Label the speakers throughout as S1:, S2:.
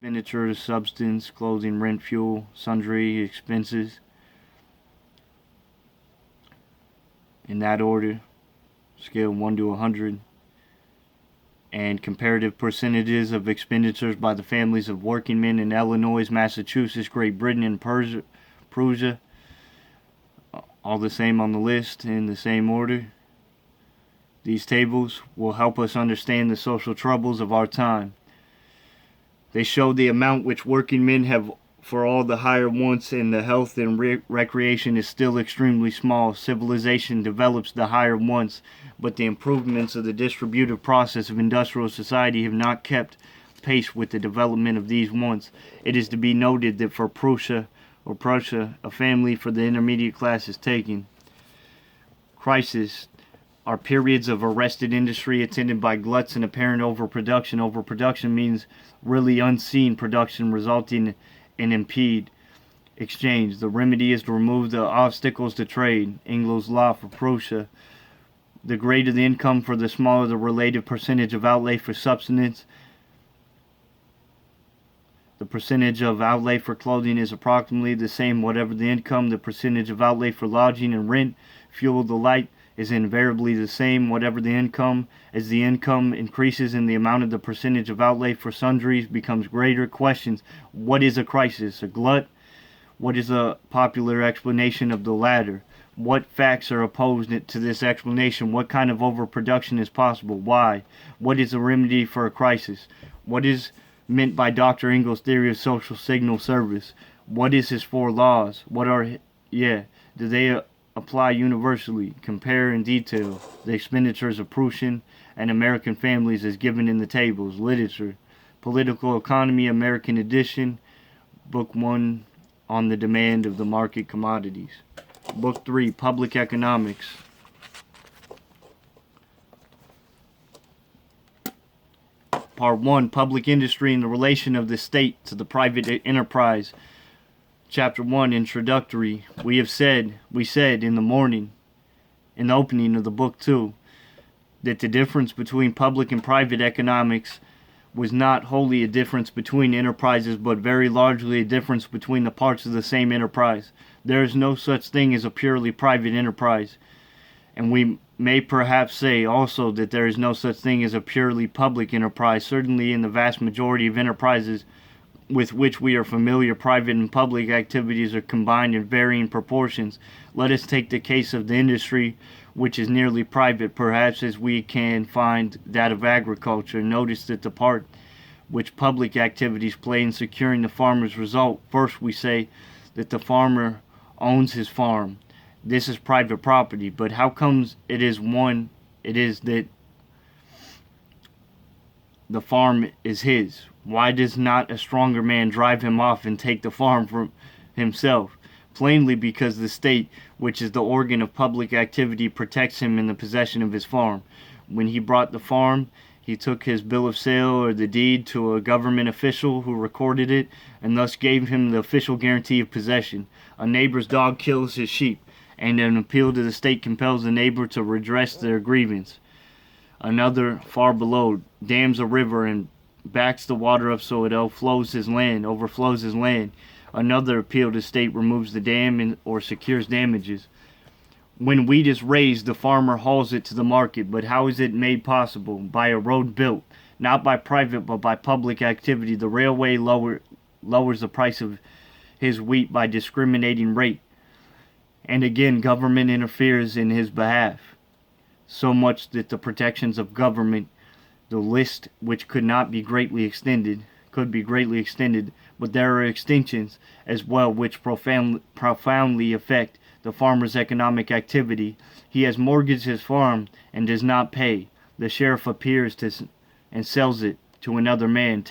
S1: expenditures, substance, clothing, rent, fuel, sundry expenses, in that order, scale 1 to 100, and comparative percentages of expenditures by the families of working men in Illinois, Massachusetts, Great Britain, and Prussia, all the same on the list in the same order. These tables will help us understand the social troubles of our time. They show the amount which working men have for all the higher wants, and the health and recreation is still extremely small. Civilization develops the higher wants, but the improvements of the distributive process of industrial society have not kept pace with the development of these wants. It is to be noted that for Prussia, a family for the intermediate class is taken. Crisis are periods of arrested industry attended by gluts and apparent overproduction. Overproduction means really unseen production resulting in impede exchange. The remedy is to remove the obstacles to trade. Engel's law for Prussia. The greater the income, for the smaller the relative percentage of outlay for subsistence. The percentage of outlay for clothing is approximately the same whatever the income. The percentage of outlay for lodging and rent, fuel, the like, is invariably the same whatever the income. As the income increases and the amount of the percentage of outlay for sundries becomes greater. Questions: what is a crisis? A glut? What is a popular explanation of the latter? What facts are opposed to this explanation? What kind of overproduction is possible? Why? What is a remedy for a crisis? What is meant by Dr. Engel's theory of social signal service? What is his 4 laws? What are, do they apply universally? Compare in detail the expenditures of Prussian and American families as given in the tables. Literature: Political Economy, American edition, Book 1, on the demand of the market commodities. Book 3, Public Economics. Part 1, Public Industry and the Relation of the State to the Private Enterprise. Chapter 1, Introductory. We said in the morning, in the opening of the book 2, that the difference between public and private economics was not wholly a difference between enterprises, but very largely a difference between the parts of the same enterprise. There is no such thing as a purely private enterprise, and we may perhaps say also that there is no such thing as a purely public enterprise. Certainly in the vast majority of enterprises with which we are familiar, private and public activities are combined in varying proportions. Let us take the case of the industry, which is nearly private, perhaps as we can find that of agriculture. Notice that the part which public activities play in securing the farmer's result. First, we say that the farmer owns his farm. This is private property, but how comes it is that the farm is his? Why does not a stronger man drive him off and take the farm for himself? Plainly because the state, which is the organ of public activity, protects him in the possession of his farm. When he bought the farm, he took his bill of sale or the deed to a government official who recorded it and thus gave him the official guarantee of possession. A neighbor's dog kills his sheep, and an appeal to the state compels the neighbor to redress their grievance. Another, far below, dams a river and backs the water up so it overflows his land. Another appeal to the state removes the dam or secures damages. When wheat is raised, the farmer hauls it to the market, but how is it made possible? By a road built, not by private but by public activity. The railway lowers the price of his wheat by discriminating rate, and again government interferes in his behalf, so much that the protections of government, the list which could be greatly extended, but there are extensions as well which profoundly affect the farmer's economic activity. He has mortgaged his farm and does not pay. The sheriff appears and sells it to another man.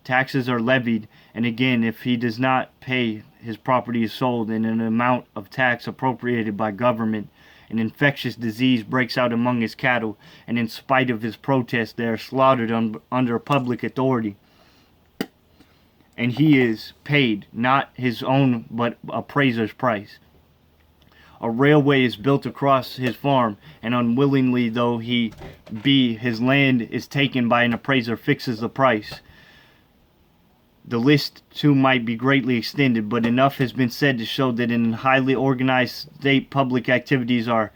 S1: Taxes are levied, and again, if he does not pay, his property is sold, and an amount of tax appropriated by government. An infectious disease breaks out among his cattle, and in spite of his protest, they are slaughtered under public authority. And he is paid not his own but appraiser's price. A railway is built across his farm, and unwillingly though he be, his land is taken by an appraiser, fixes the price. The list too might be greatly extended, but enough has been said to show that in highly organized state, public activities are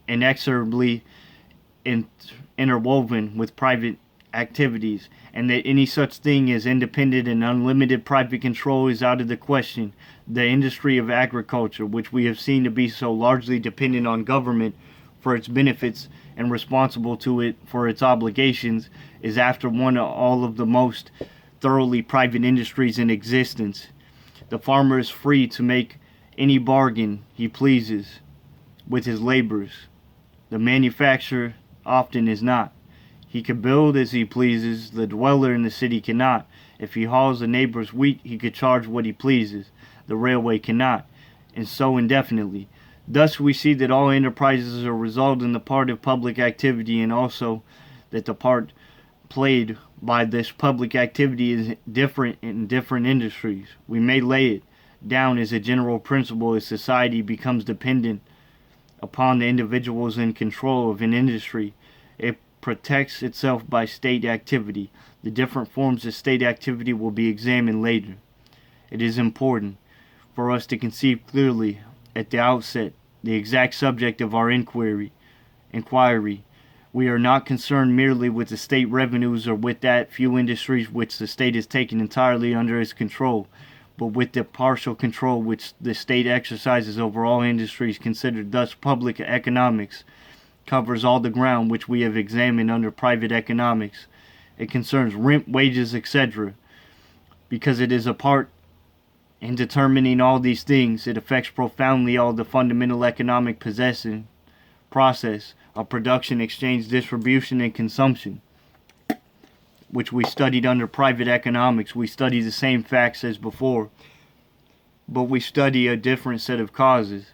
S1: inexorably interwoven with private activities, and that any such thing as independent and unlimited private control is out of the question. The industry of agriculture, which we have seen to be so largely dependent on government for its benefits and responsible to it for its obligations, is after one of all of the most thoroughly private industries in existence. The farmer is free to make any bargain he pleases with his labors. The manufacturer often is not. He can build as he pleases, the dweller in the city cannot. If he hauls a neighbor's wheat, he could charge what he pleases. The railway cannot, and so indefinitely. Thus we see that all enterprises are a result in the part of public activity, and also that the part played by this public activity is different in different industries. We may lay it down as a general principle as society becomes dependent upon the individuals in control of an industry. It protects itself by state activity. The different forms of state activity will be examined later. It is important for us to conceive clearly at the outset the exact subject of our inquiry. We are not concerned merely with the state revenues or with that few industries which the state has taken entirely under its control, but with the partial control which the state exercises over all industries considered. Thus, public economics covers all the ground which we have examined under private economics. It concerns rent, wages, etc. Because it is a part in determining all these things, it affects profoundly all the fundamental economic possession process of production, exchange, distribution, and consumption, which we studied under private economics. We study the same facts as before, but we study a different set of causes.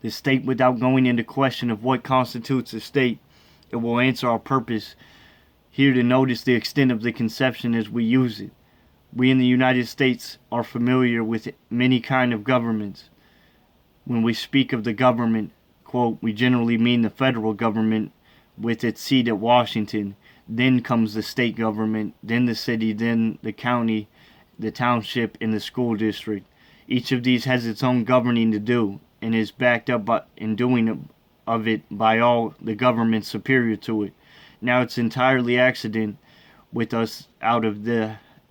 S1: The state, without going into question of what constitutes a state, it will answer our purpose here to notice the extent of the conception as we use it. We in the United States are familiar with many kinds of governments. When we speak of the government, quote, we generally mean the federal government with its seat at Washington. Then comes the state government, then the city, then the county, the township, and the school district. Each of these has its own governing to do and is backed up in doing of it by all the government superior to it. Now it's entirely accident with us out of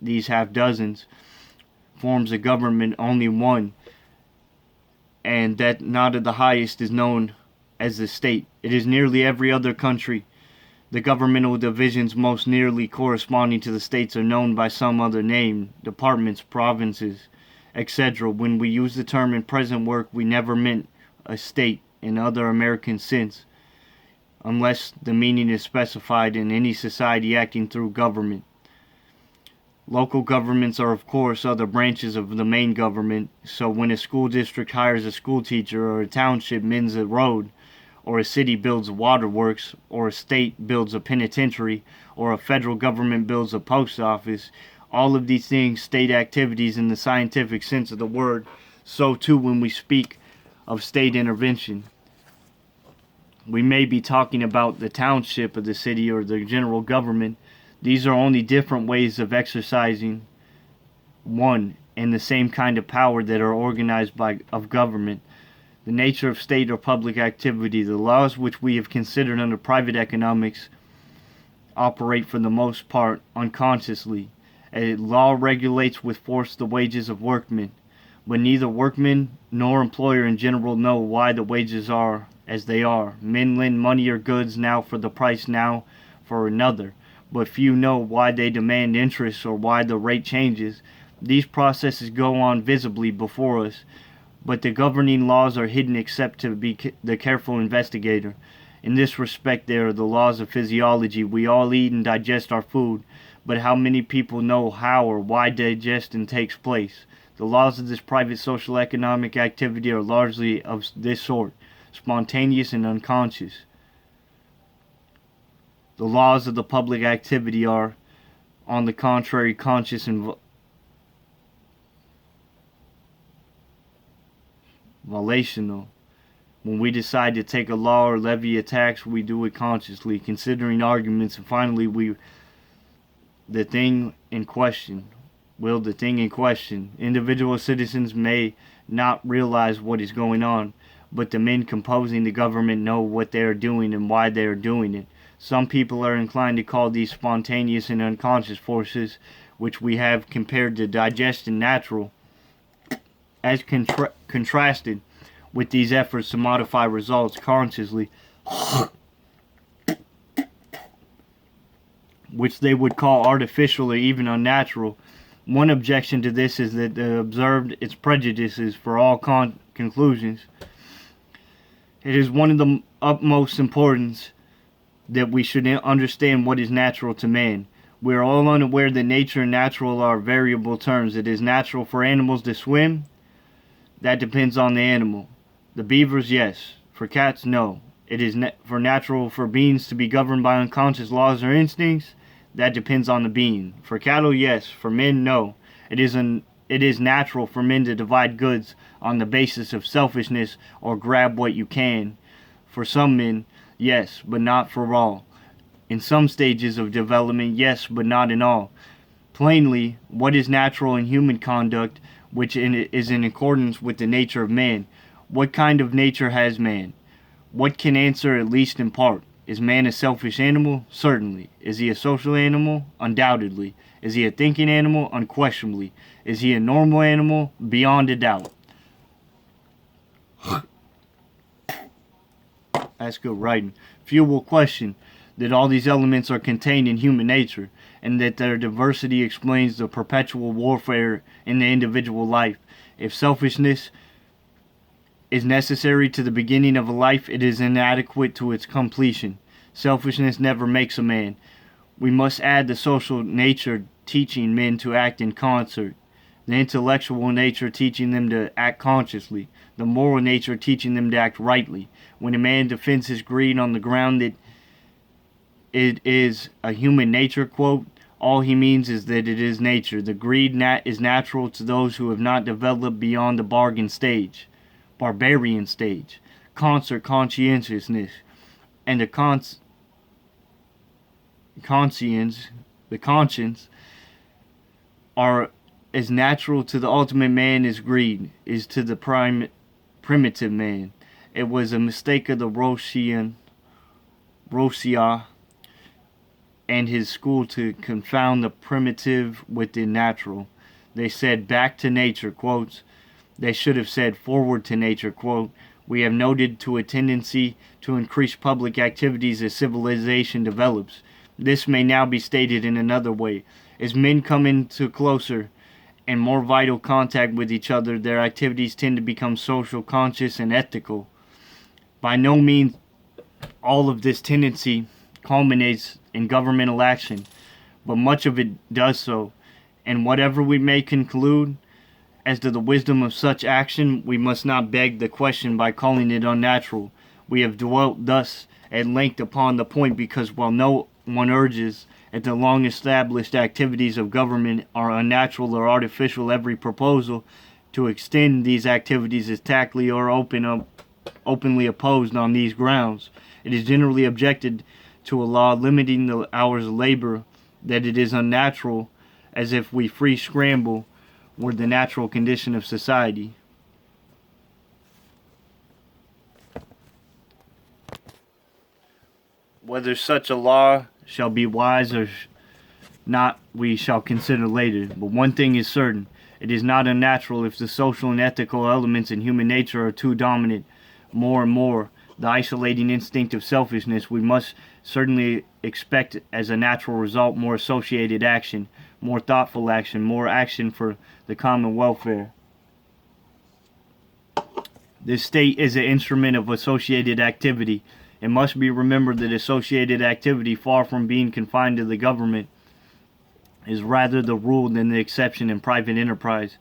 S1: these half dozens forms of government only one, and that not of the highest is known as the state. It is nearly every other country. The governmental divisions most nearly corresponding to the states are known by some other name, departments, provinces, etc. When we use the term in present work, we never meant a state in other American sense, unless the meaning is specified in any society acting through government. Local governments are, of course, other branches of the main government, so when a school district hires a school teacher, or a township mends a road, or a city builds waterworks, or a state builds a penitentiary, or a federal government builds a post office, all of these things state activities in the scientific sense of the word. So too when we speak of state intervention, we may be talking about the township of the city or the general government. These are only different ways of exercising one and the same kind of power that are organized of government. The nature of state or public activity, the laws which we have considered under private economics operate for the most part unconsciously. A law regulates with force the wages of workmen, but neither workmen nor employer in general know why the wages are as they are. Men lend money or goods now for the price now for another, but few know why they demand interest or why the rate changes. These processes go on visibly before us, but the governing laws are hidden except to the careful investigator. In this respect, they are the laws of physiology. We all eat and digest our food, but how many people know how or why digestion takes place? The laws of this private social economic activity are largely of this sort, spontaneous and unconscious. The laws of the public activity are, on the contrary, conscious and volitional. When we decide to take a law or levy a tax, we do it consciously, considering arguments, and finally the thing in question will the thing in question. Individual citizens may not realize what is going on, but the men composing the government know what they are doing and why they are doing it. Some people are inclined to call these spontaneous and unconscious forces, which we have compared to digestion natural, as contrasted with these efforts to modify results consciously, which they would call artificial or even unnatural. One objection to this is that they observed its prejudices for all conclusions. It is one of the utmost importance that we should understand what is natural to man. We are all unaware that nature and natural are variable terms. It is natural for animals to swim. That depends on the animal. The beavers, yes. For cats, no. It is natural for beings to be governed by unconscious laws or instincts. That depends on the being. For cattle, yes. For men, no. It is natural for men to divide goods on the basis of selfishness or grab what you can. For some men, yes, but not for all. In some stages of development, yes, but not in all. Plainly, what is natural in human conduct, which is in accordance with the nature of man? What kind of nature has man? What can answer at least in part? Is man a selfish animal? Certainly. Is he a social animal? Undoubtedly. Is he a thinking animal? Unquestionably. Is he a normal animal? Beyond a doubt. That's good writing. Few will question that all these elements are contained in human nature, and that their diversity explains the perpetual warfare in the individual life. If selfishness is necessary to the beginning of a life, it is inadequate to its completion. Selfishness never makes a man. We must add the social nature teaching men to act in concert, the intellectual nature teaching them to act consciously, the moral nature teaching them to act rightly. When a man defends his greed on the ground that it is a human nature, quote, all he means is that it is nature. The greed is natural to those who have not developed beyond the barbarian stage. Concert conscientiousness and the conscience are as natural to the ultimate man as greed is to the primitive man. It was a mistake of the Rosia and his school to confound the primitive with the natural. They said back to nature, quotes. They should have said forward to nature, quote. We have noted to a tendency to increase public activities as civilization develops. This may now be stated in another way. As men come into closer and more vital contact with each other, their activities tend to become social, conscious, and ethical. By no means all of this tendency culminates in governmental action, but much of it does so. And whatever we may conclude as to the wisdom of such action, we must not beg the question by calling it unnatural. We have dwelt thus at length upon the point because while no one urges at the long-established activities of government are unnatural or artificial, every proposal to extend these activities is tacitly or openly opposed on these grounds. It is generally objected to a law limiting the hours of labor that it is unnatural, as if we free scramble were the natural condition of society. Whether such a law shall be wise or not, we shall consider later. But one thing is certain, it is not unnatural if the social and ethical elements in human nature are too dominant. More and more, the isolating instinct of selfishness, we must certainly expect as a natural result more associated action, more thoughtful action, more action for the common welfare. This state is an instrument of associated activity. It must be remembered that associated activity, far from being confined to the government, is rather the rule than the exception in private enterprise.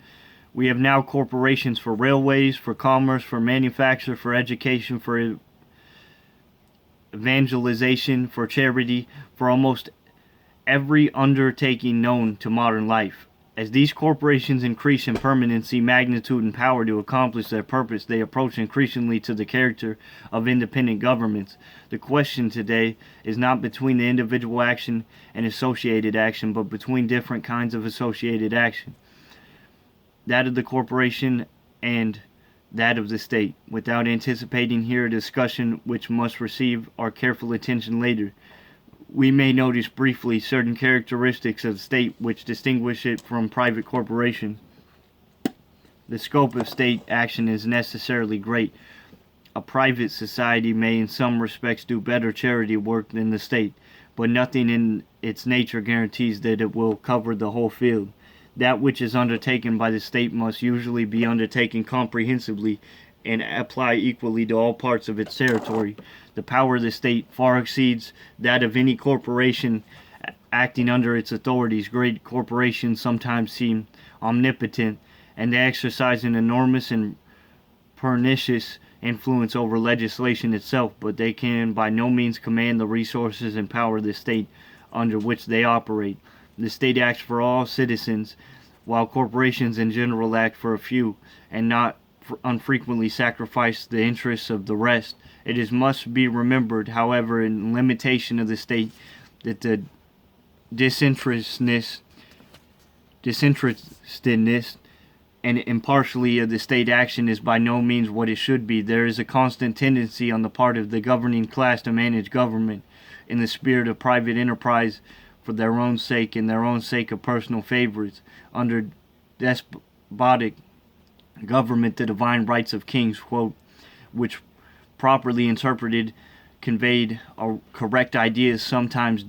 S1: We have now corporations for railways, for commerce, for manufacture, for education, for evangelization, for charity, for almost every undertaking known to modern life. As these corporations increase in permanency, magnitude, and power to accomplish their purpose, they approach increasingly to the character of independent governments. The question today is not between the individual action and associated action, but between different kinds of associated action, that of the corporation and that of the state. Without anticipating here a discussion which must receive our careful attention later, we may notice briefly certain characteristics of the state which distinguish it from private corporations. The scope of state action is necessarily great. A private society may in some respects do better charity work than the state, but nothing in its nature guarantees that it will cover the whole field. That which is undertaken by the state must usually be undertaken comprehensively and apply equally to all parts of its territory. The power of the state far exceeds that of any corporation acting under its authorities. Great corporations sometimes seem omnipotent, and they exercise an enormous and pernicious influence over legislation itself, but they can by no means command the resources and power of the state under which they operate. The state acts for all citizens, while corporations in general act for a few, and not unfrequently sacrifice the interests of the rest. It must be remembered, however, in limitation of the state, that the disinterestedness and impartiality of the state action is by no means what it should be. There is a constant tendency on the part of the governing class to manage government in the spirit of private enterprise for their own sake and their own sake of personal favorites. Under despotic government, the divine rights of kings, quote, which properly interpreted conveyed a correct ideas, sometimes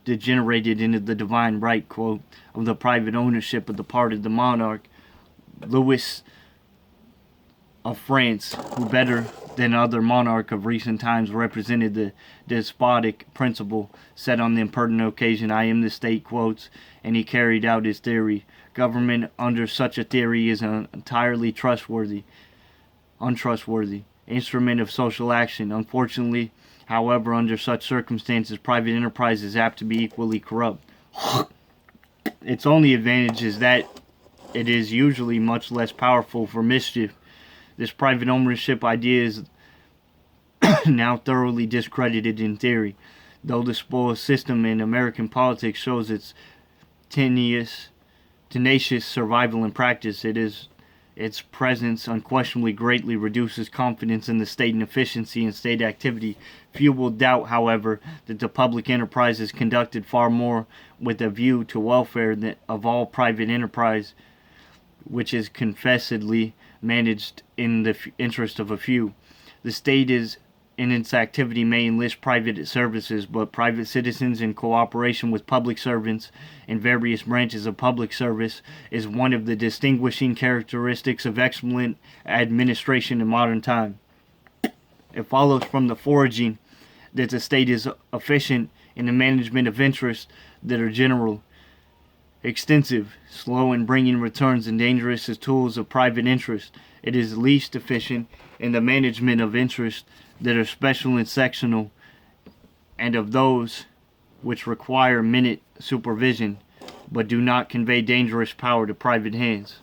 S1: degenerated into the divine right, quote, of the private ownership of the part of the monarch. Louis of France, who better than other monarch of recent times represented the despotic principle, said on the impertinent occasion, "I am the state," quotes, and he carried out his theory. Government under such a theory is an entirely untrustworthy instrument of social action. Unfortunately, however, under such circumstances, private enterprise is apt to be equally corrupt. Its only advantage is that it is usually much less powerful for mischief. This private ownership idea is now thoroughly discredited in theory, though the spoils system in American politics shows its tenacious survival in practice. Its presence unquestionably greatly reduces confidence in the state and efficiency in state activity. Few will doubt, however, that the public enterprise is conducted far more with a view to welfare than of all private enterprise, which is confessedly managed in the interest of a few. The state is in its activity may enlist private services, but private citizens in cooperation with public servants in various branches of public service is one of the distinguishing characteristics of excellent administration in modern time. It follows from the foraging that the state is efficient in the management of interests that are general, extensive, slow in bringing returns, and dangerous as tools of private interest. It is least efficient in the management of interests that are special and sectional, and of those which require minute supervision, but do not convey dangerous power to private hands.